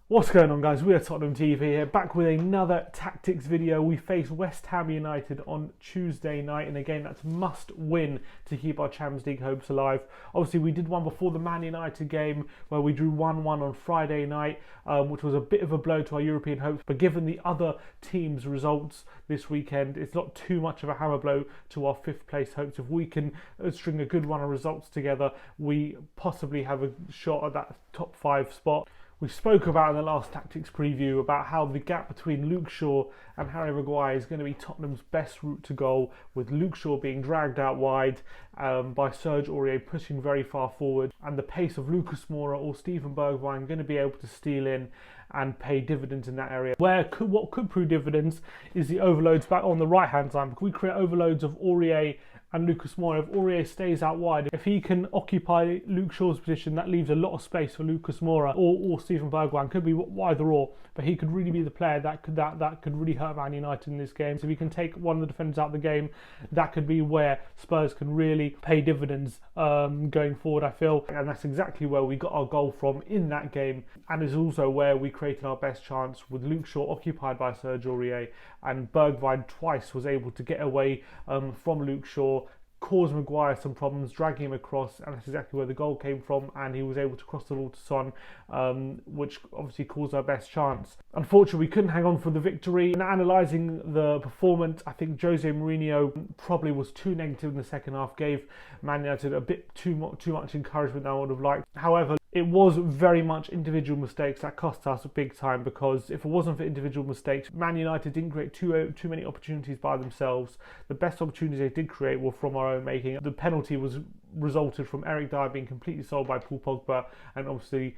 What's going on, guys? We are Tottenham TV here, back with another tactics video. We face West Ham United on Tuesday night in a game that's must win to keep our Champions League hopes alive. Obviously, we did one before the Man United game where we drew 1-1 on Friday night, which was a bit of a blow to our European hopes. But given the other teams' results this weekend, it's not too much of a hammer blow to our fifth place hopes. If we can string a good run of results together, we possibly have a shot at that top 5 spot. We spoke about in the last tactics preview about how the gap between Luke Shaw and Harry Maguire is going to be Tottenham's best route to goal, with Luke Shaw being dragged out wide by Serge Aurier pushing very far forward, and the pace of Lucas Moura or Steven Bergwijn going to be able to steal in and pay dividends in that area. What could prove dividends is the overloads back on the right hand side. We create overloads of Aurier and Lucas Moura. If Aurier stays out wide, if he can occupy Luke Shaw's position, that leaves a lot of space for Lucas Moura or Steven Bergwijn. Could be either or, but he could really be the player that could really hurt Man United in this game. So if he can take one of the defenders out of the game, that could be where Spurs can really pay dividends going forward, I feel. And that's exactly where we got our goal from in that game, and is also where we created our best chance, with Luke Shaw occupied by Serge Aurier, and Bergwijn twice was able to get away from Luke Shaw, cause Maguire some problems, dragging him across, and that's exactly where the goal came from. And he was able to cross the ball to Son, which obviously caused our best chance. Unfortunately, we couldn't hang on for the victory. And analysing the performance, I think Jose Mourinho probably was too negative in the second half, gave Man United a bit too much encouragement than I would have liked. However, it was very much individual mistakes that cost us big time, because if it wasn't for individual mistakes, Man United didn't create too many opportunities by themselves. The best opportunities they did create were from our own making. The penalty was resulted from Eric Dyer being completely sold by Paul Pogba, and obviously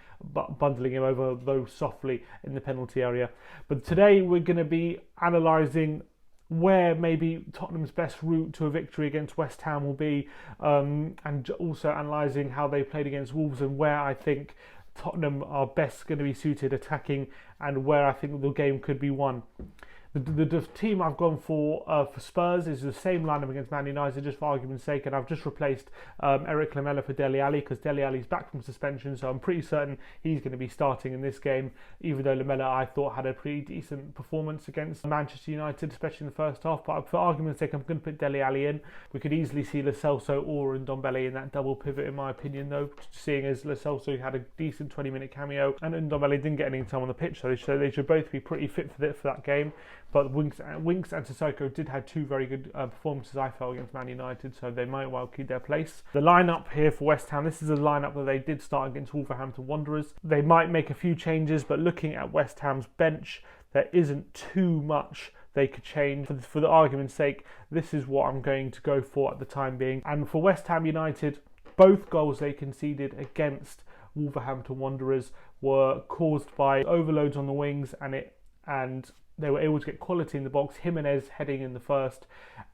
bundling him over, though softly, in the penalty area. But today we're going to be analysing where maybe Tottenham's best route to a victory against West Ham will be, and also analysing how they played against Wolves, and where I think Tottenham are best going to be suited attacking, and where I think the game could be won. The team I've gone for Spurs is the same lineup against Man United, just for argument's sake, and I've just replaced Eric Lamela for Dele Alli, because Dele Alli's back from suspension, so I'm pretty certain he's going to be starting in this game, even though Lamela, I thought, had a pretty decent performance against Manchester United, especially in the first half. But for argument's sake, I'm going to put Dele Alli in. We could easily see Lo Celso or Ndombele in that double pivot, in my opinion, though, seeing as Lo Celso had a decent 20-minute cameo and Ndombele didn't get any time on the pitch, so they should both be pretty fit for that game. But Winks and Sissoko did have two very good performances, I felt, against Man United, so they might well keep their place. The lineup here for West Ham, this is a lineup that they did start against Wolverhampton Wanderers. They might make a few changes, but looking at West Ham's bench, there isn't too much they could change. For the argument's sake, this is what I'm going to go for at the time being. And for West Ham United, both goals they conceded against Wolverhampton Wanderers were caused by overloads on the wings, and they were able to get quality in the box. Jimenez heading in the first,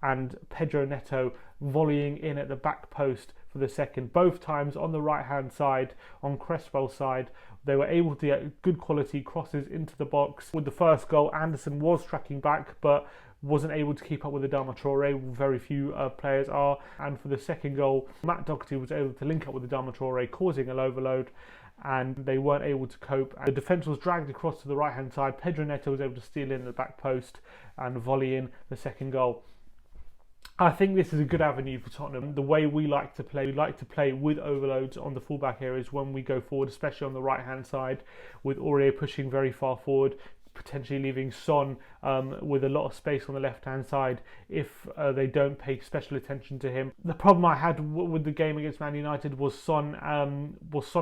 and Pedro Neto volleying in at the back post for the second. Both times on the right hand side, on Cresswell's side, they were able to get good quality crosses into the box. With the first goal, Anderson was tracking back, but wasn't able to keep up with Adama Traore. Very few players are. And for the second goal, Matt Doherty was able to link up with Adama Traore, causing an overload, and they weren't able to cope. And the defence was dragged across to the right hand side. Pedro Neto was able to steal in the back post and volley in the second goal. I think this is a good avenue for Tottenham. The way we like to play with overloads on the fullback areas when we go forward, especially on the right hand side, with Aurier pushing very far forward, potentially leaving Son with a lot of space on the left hand side if they don't pay special attention to him. The problem I had with the game against Man United was Son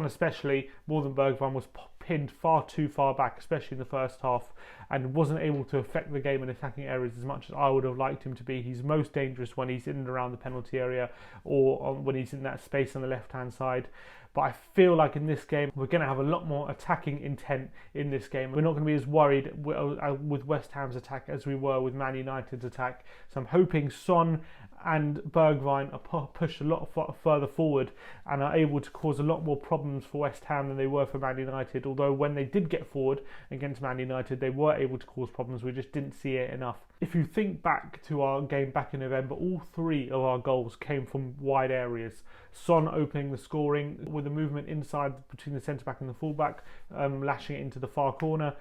especially, more than Bergwijn, was pinned far too far back, especially in the first half, and wasn't able to affect the game in attacking areas as much as I would have liked him to be. He's most dangerous when he's in and around the penalty area, or when he's in that space on the left hand side. But I feel like in this game, we're going to have a lot more attacking intent in this game. We're not going to be as worried with West Ham's attack as we were with Man United's attack. So I'm hoping Son and Bergwijn are pushed a lot further forward and are able to cause a lot more problems for West Ham than they were for Man United. although when they did get forward against Man United, they were able to cause problems. We just didn't see it enough. If you think back to our game back in November, all 3 of our goals came from wide areas. Son opening the scoring with a movement inside between the centre-back and the full-back, lashing it into the far corner.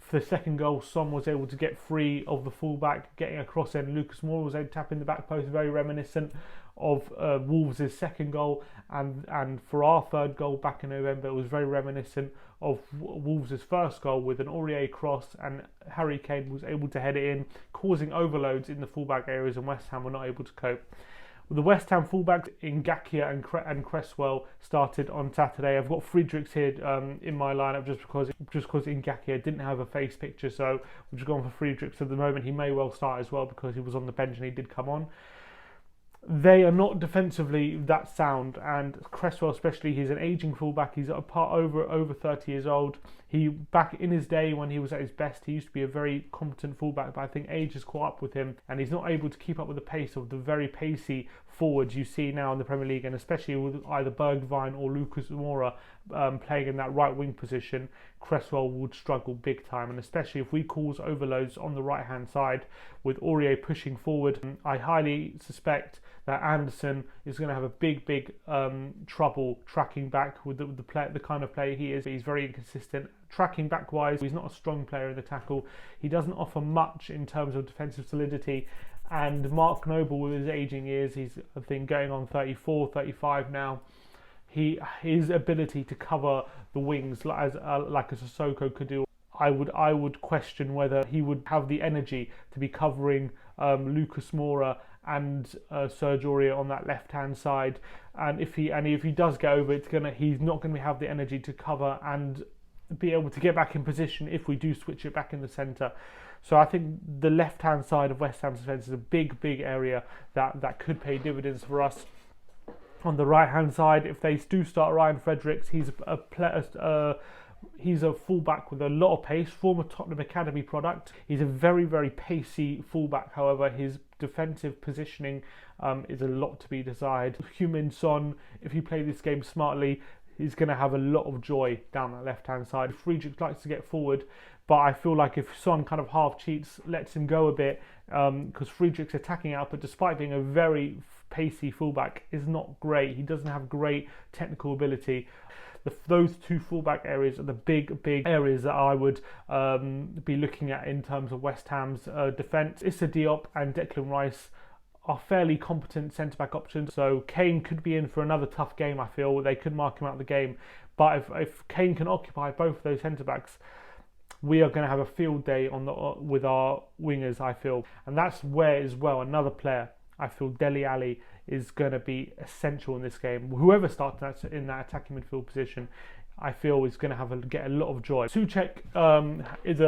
For the second goal, Son was able to get free of the full-back, getting a cross in. Lucas Moura was able to tap in the back post, very reminiscent of Wolves' second goal. And for our third goal back in November, it was very reminiscent of Wolves' first goal with an Aurier cross, and Harry Kane was able to head it in, causing overloads in the full-back areas, and West Ham were not able to cope. The West Ham fullbacks, Ngakia and Cresswell, started on Saturday. I've got Friedrichs here in my lineup just because Ngakia didn't have a face picture, so we've just gone for Friedrichs at the moment. He may well start as well because he was on the bench and he did come on. They are not defensively that sound, and Cresswell especially, he's an ageing fullback. He's over 30 years old. He, back in his day when he was at his best, he used to be a very competent fullback, but I think age has caught up with him and he's not able to keep up with the pace of the very pacey forwards you see now in the Premier League, and especially with either Bergwijn or Lucas Moura playing in that right wing position. Cresswell would struggle big time, and especially if we cause overloads on the right hand side with Aurier pushing forward. I highly suspect that Anderson is going to have a big trouble tracking back with the kind of player he is. He's very inconsistent tracking back wise. He's not a strong player in the tackle. He doesn't offer much in terms of defensive solidity. And Mark Noble, with his aging years, he's I think going on 34, 35 now. His ability to cover the wings like a Sissoko could do, I would question whether he would have the energy to be covering Lucas Moura and Serge Aurier on that left hand side. And if he does get over, he's not going to have the energy to cover and be able to get back in position if we do switch it back in the centre. So I think the left hand side of West Ham's defence is a big area that could pay dividends for us. On the right hand side, if they do start Ryan Fredericks, he's a fullback with a lot of pace, former Tottenham Academy product. He's a very pacey fullback. However, his defensive positioning is a lot to be desired. Heung-min Son, if he plays this game smartly, he's going to have a lot of joy down that left hand side. Friedrich likes to get forward, but I feel like if Son kind of half cheats, lets him go a bit, because Friedrich's attacking output, despite being a very pacey fullback, is not great. He doesn't have great technical ability. Those 2 fullback areas are the big areas that I would be looking at in terms of West Ham's defence. Issa Diop and Declan Rice are fairly competent centre-back options, so Kane could be in for another tough game. I feel they could mark him out of the game, but if Kane can occupy both of those centre-backs, we are going to have a field day with our wingers, I feel. And that's where as well another player, I feel Dele is going to be essential in this game. Whoever starts in that attacking midfield position, I feel is going to get a lot of joy. Souček is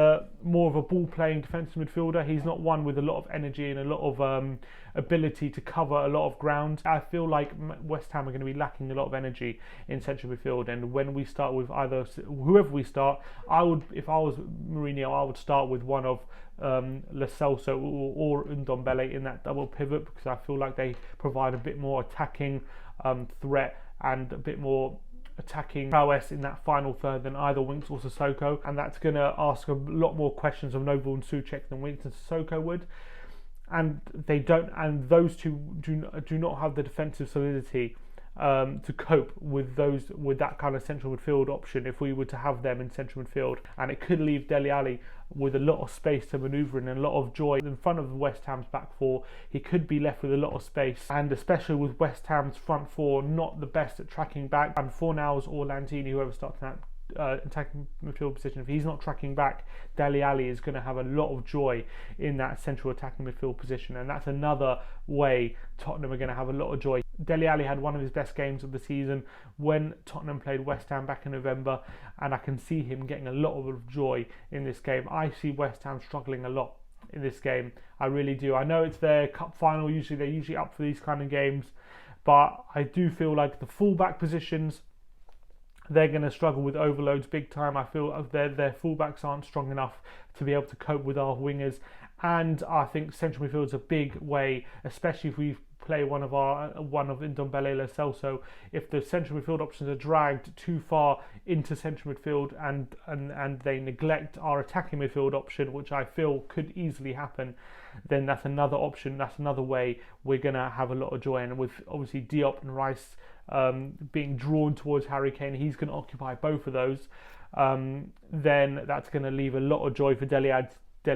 more of a ball-playing defensive midfielder. He's not one with a lot of energy and a lot of ability to cover a lot of ground. I feel like West Ham are going to be lacking a lot of energy in central midfield, and when we start with whoever we start, if I was Mourinho, I would start with one of Lo Celso or Ndombele in that double pivot, because I feel like they provide a bit more attacking threat and a bit more attacking prowess in that final third than either Winks or Sissoko, and that's going to ask a lot more questions of Noble and Souček than Winks and Sissoko would. And they don't, and those two do not have the defensive solidity to cope with that kind of central midfield option if we were to have them in central midfield, and it could leave Dele Alli with a lot of space to manoeuvre in and a lot of joy in front of West Ham's back four. He could be left with a lot of space, and especially with West Ham's front four not the best at tracking back, and Fornals or Lanzini, whoever starts in that attacking midfield position, if he's not tracking back, Dele Alli is going to have a lot of joy in that central attacking midfield position, and that's another way Tottenham are going to have a lot of joy. Dele Alli had one of his best games of the season when Tottenham played West Ham back in November, and I can see him getting a lot of joy in this game. I see West Ham struggling a lot in this game. I really do. I know it's their cup final, they're usually up for these kind of games, but I do feel like the fullback positions, they're going to struggle with overloads big time. I feel their fullbacks aren't strong enough to be able to cope with our wingers, and I think central midfield is a big way, especially if we play one of Ndombele, Lo Celso, if the central midfield options are dragged too far into central midfield and they neglect our attacking midfield option, which I feel could easily happen, then that's another option, that's another way we're going to have a lot of joy. And with obviously Diop and Rice being drawn towards Harry Kane, he's going to occupy both of those, then that's going to leave a lot of joy for Dele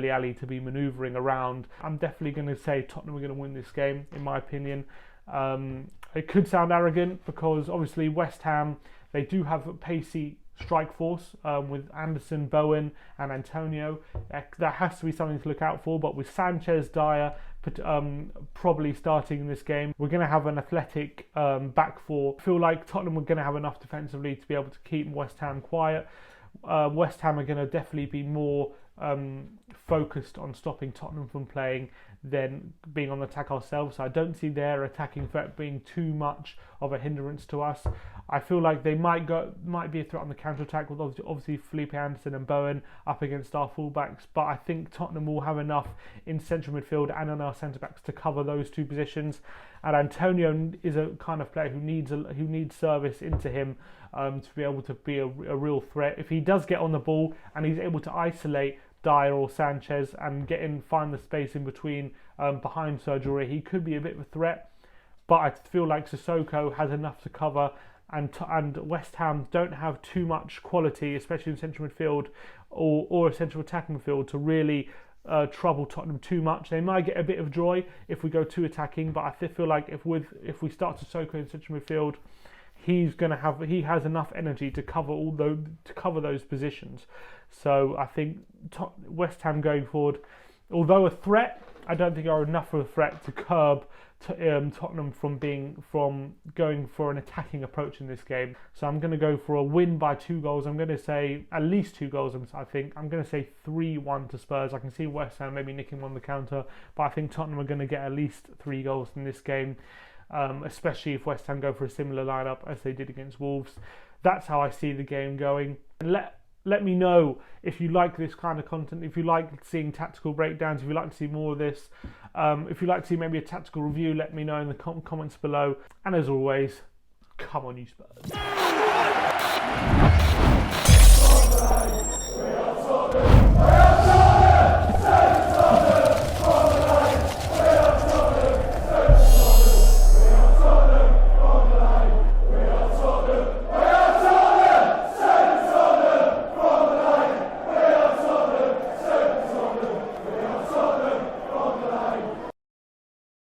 Alli to be manoeuvring around. I'm definitely going to say Tottenham are going to win this game, in my opinion. It could sound arrogant because obviously West Ham, they do have a pacey strike force with Anderson, Bowen and Antonio. That has to be something to look out for. But with Sanchez, Dyer probably starting in this game, we're going to have an athletic back four. I feel like Tottenham are going to have enough defensively to be able to keep West Ham quiet. West Ham are going to definitely be more focused on stopping Tottenham from playing than being on the attack ourselves. So I don't see their attacking threat being too much of a hindrance to us. I feel like they might be a threat on the counter-attack with obviously Felipe Anderson and Bowen up against our fullbacks, but I think Tottenham will have enough in central midfield and on our centre-backs to cover those two positions. And Antonio is a kind of player who needs service into him to be able to be a real threat. If he does get on the ball and he's able to isolate Dyer or Sanchez and find the space in between behind Sergio Aurier, he could be a bit of a threat. But I feel like Sissoko has enough to cover, and West Ham don't have too much quality, especially in central midfield or a central attacking midfield, to really trouble Tottenham too much. They might get a bit of joy if we go too attacking, but I feel like if we start Sissoko in central midfield, he has enough energy to cover those positions. So I think West Ham going forward, although a threat, I don't think are enough of a threat to curb Tottenham from going for an attacking approach in this game. So I'm going to go for a win by 2 goals. I'm going to say at least 2 goals. I think I'm going to say 3-1 to Spurs. I can see West Ham maybe nicking one on the counter, but I think Tottenham are going to get at least 3 goals in this game. Especially if West Ham go for a similar lineup as they did against Wolves. That's how I see the game going. And let me know if you like this kind of content, if you like seeing tactical breakdowns, if you like to see more of this, if you like to see maybe a tactical review, let me know in the comments below. And as always, come on you Spurs.